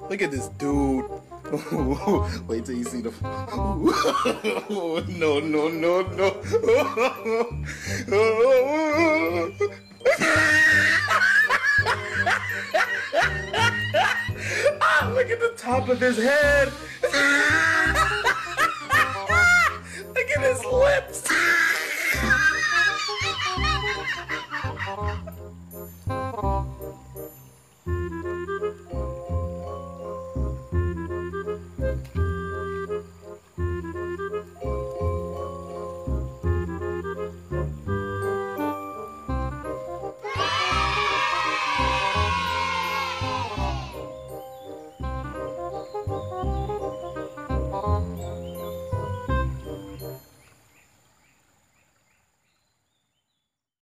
Look at this dude. Wait till you see the. No, no, no, no. Ah, look at the top of his head. Look at his lips.